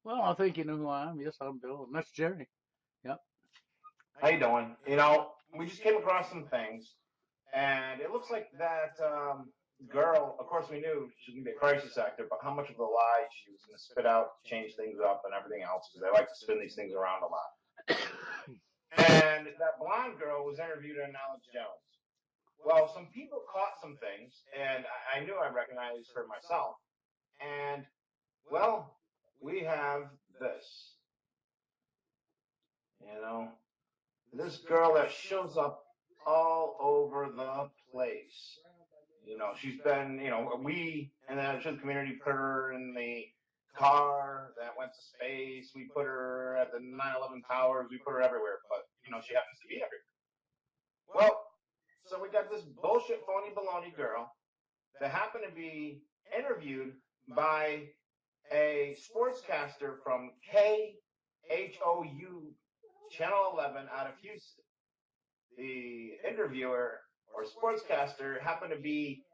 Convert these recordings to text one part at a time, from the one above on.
Well, I think you know who I am. Yes, I'm Bill, and that's Jerry. Yep. How you doing? We just came across some things, and it looks like that girl. Of course, we knew she was gonna be a crisis actor, but how much of the lie she was gonna spit out to change things up and everything else, because they like to spin these things around a lot. And that blonde girl was interviewed on Alex Jones. Well, some people caught some things, and I knew I recognized her myself. And well, we have this. You know, this girl that shows up all over the place. She's been, we in the Truth community put her in the car that went to space. We put her at the 9/11 towers. We put her everywhere, but, she happens to be everywhere. Well, so we got this bullshit, phony, baloney girl that happened to be interviewed by a sportscaster from KHOU Channel 11 out of Houston. The interviewer or sportscaster happened to be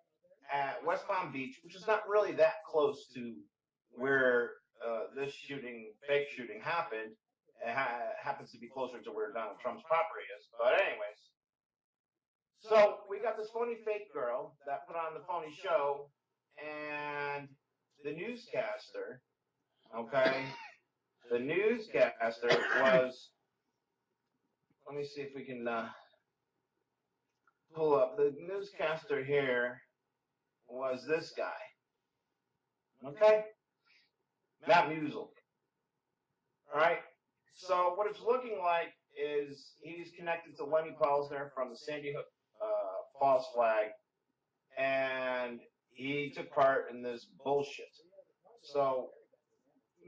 at West Palm Beach, which is not really that close to where this fake shooting happened. It happens to be closer to where Donald Trump's property is. But anyways, so we got this phony fake girl that put on the phony show, and the newscaster, okay, the newscaster was, let me see if we can pull up. The newscaster here was this guy. Okay? Matt Musel. All right? So what it's looking like is he's connected to Lenny Paulsner from the Sandy Hook false flag, and he took part in this bullshit. So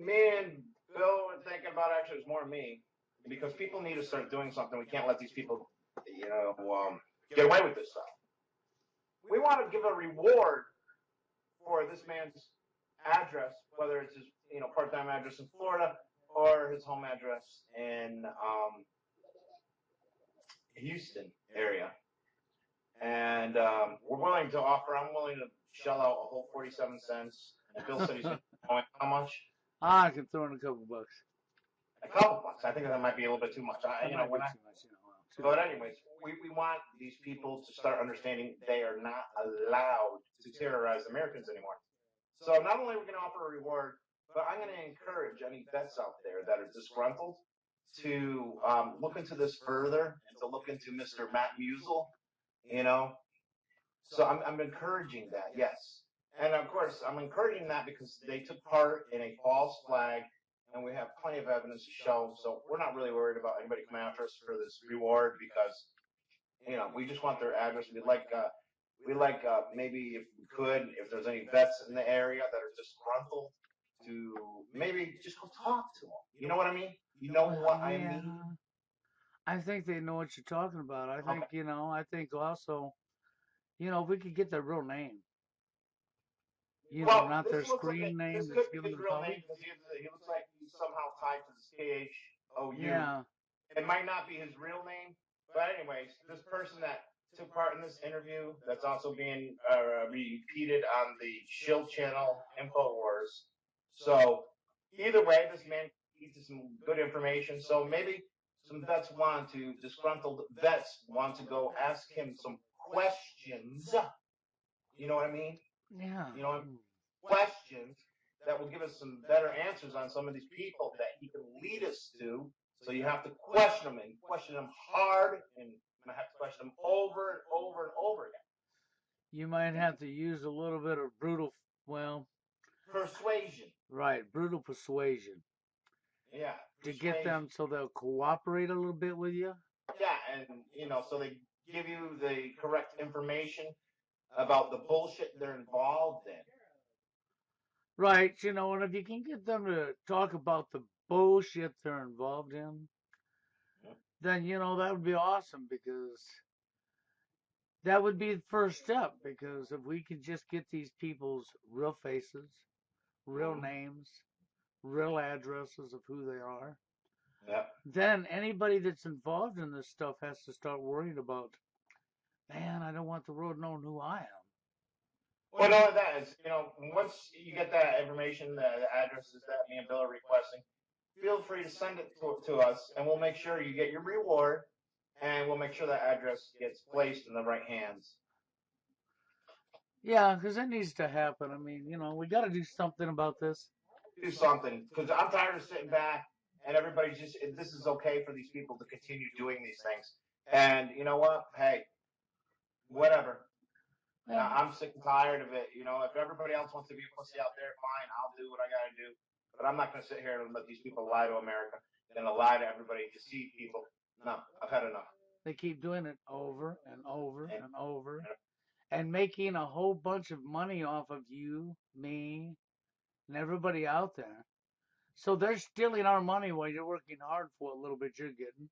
me and Bill were thinking about, actually, it was more me, because people need to start doing something. We can't let these people, get away with this stuff. We want to give a reward for this man's address, whether it's his, part-time address in Florida or his home address in Houston area. And I'm willing to shell out a whole 47 cents. And Bill said he's going to how much? I can throw in a couple bucks. A couple bucks. I think that might be a little bit too much. But anyways, we want these people to start understanding they are not allowed to terrorize Americans anymore. So not only are we going to offer a reward, but I'm going to encourage any vets out there that are disgruntled to look into this further and to look into Mr. Matt Musel, So I'm encouraging that, yes. And of course, I'm encouraging that because they took part in a false flag, and we have plenty of evidence to show. So we're not really worried about anybody coming after us for this reward because, we just want their address. We'd like maybe if we could, if there's any vets in the area that are disgruntled, to maybe just go talk to them. You know what I mean? You know what I mean? I think they know what you're talking about. I think, okay. I think also, if we could get their real name. Not their screen name. This could be his real name because he looks like he's somehow tied to the KHOU. Yeah. It might not be his real name, but anyways, this person that took part in this interview that's also being repeated on the Shield Channel InfoWars. So either way, this man needs some good information. So maybe some disgruntled vets want to go ask him some questions. You know what I mean? Yeah. Questions that will give us some better answers on some of these people that he can lead us to. So you have to question them and question them hard, and I have to question them over and over and over again. You might have to use a little bit of persuasion. Right, brutal persuasion. Yeah. To get them so they'll cooperate a little bit with you. Yeah, and so they give you the correct information about the bullshit they're involved in. Right, and if you can get them to talk about the bullshit they're involved in, then, that would be awesome, because that would be the first step, because if we could just get these people's real faces, real names, real addresses of who they are, then anybody that's involved in this stuff has to start worrying about, man, I don't want the world knowing who I am. Well, not only that is, once you get that information, the addresses that me and Bill are requesting, feel free to send it to us, and we'll make sure you get your reward, and we'll make sure that address gets placed in the right hands. Yeah, because it needs to happen. I mean, we got to do something about this. Do something, because I'm tired of sitting back and everybody's just, this is okay for these people to continue doing these things. And you know what? Hey, whatever. Yeah. I'm sick and tired of it. If everybody else wants to be a pussy out there, fine, I'll do what I got to do. But I'm not going to sit here and let these people lie to America and lie to everybody, deceive people. No, I've had enough. They keep doing it over and over and over and making a whole bunch of money off of you, me, and everybody out there. So they're stealing our money while you're working hard for a little bit you're getting.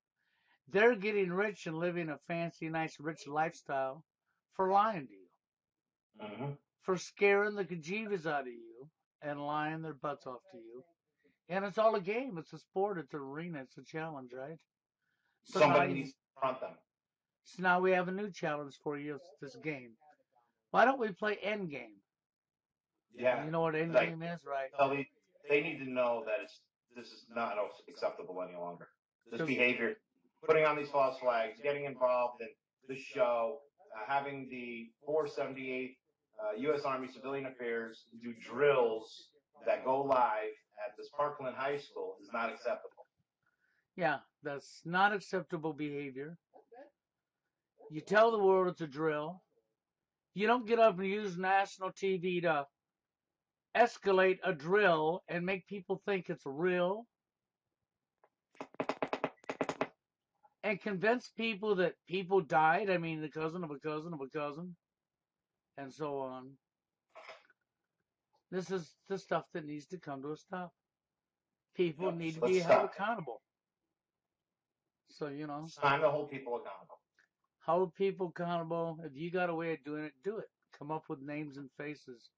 They're getting rich and living a fancy, nice, rich lifestyle for lying to you. Mm-hmm. For scaring the kajivas out of you and lying their butts off to you. And it's all a game. It's a sport. It's an arena. It's a challenge, right? So somebody needs to confront them. So now we have a new challenge for you. It's this game. Why don't we play Endgame? Yeah. You know what Endgame is, right? They need to know that this is not acceptable any longer. This behavior, putting on these false flags, getting involved in the show, having the 478th U.S. Army Civilian Affairs do drills that go live at this Parkland High School is not acceptable. Yeah, that's not acceptable behavior. You tell the world it's a drill. You don't get up and use national TV to escalate a drill and make people think it's real and convince people that people died. I mean, the cousin of a cousin of a cousin and so on. This is the stuff that needs to come to a stop. People need to be held accountable. So, it's time to hold people accountable. Hold people accountable. If you got a way of doing it, do it. Come up with names and faces.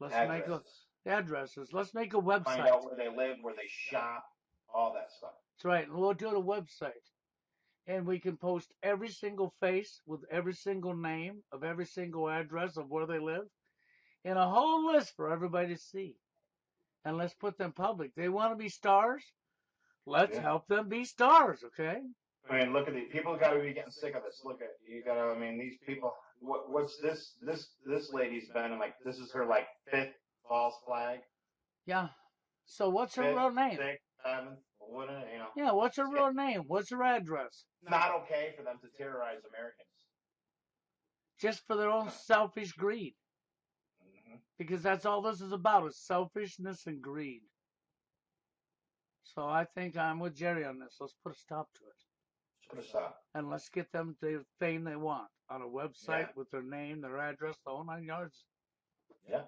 Let's make addresses. Let's make a website. Find out where they live, where they shop, all that stuff. That's right. And we'll do a website. And we can post every single face with every single name of every single address of where they live and a whole list for everybody to see. And let's put them public. They want to be stars? Let's help them be stars, okay? I mean, look at these people. Got to be getting sick of this. Look at you. Got to. I mean, these people. What's this? This lady's been like. This is her like 5th false flag. Yeah. So what's her real name? 6th, 7th. Yeah. What's her real name? What's her address? Not okay for them to terrorize Americans. Just for their own selfish greed. Mm-hmm. Because that's all this is about, is selfishness and greed. So I think I'm with Jerry on this. Let's put a stop to it. Put a stop. And let's get them the thing they want on a website with their name, their address, the whole 9 yards. Yeah.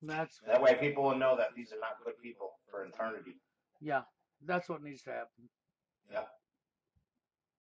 That way people will know that these are not good people for eternity. Yeah. That's what needs to happen. Yeah.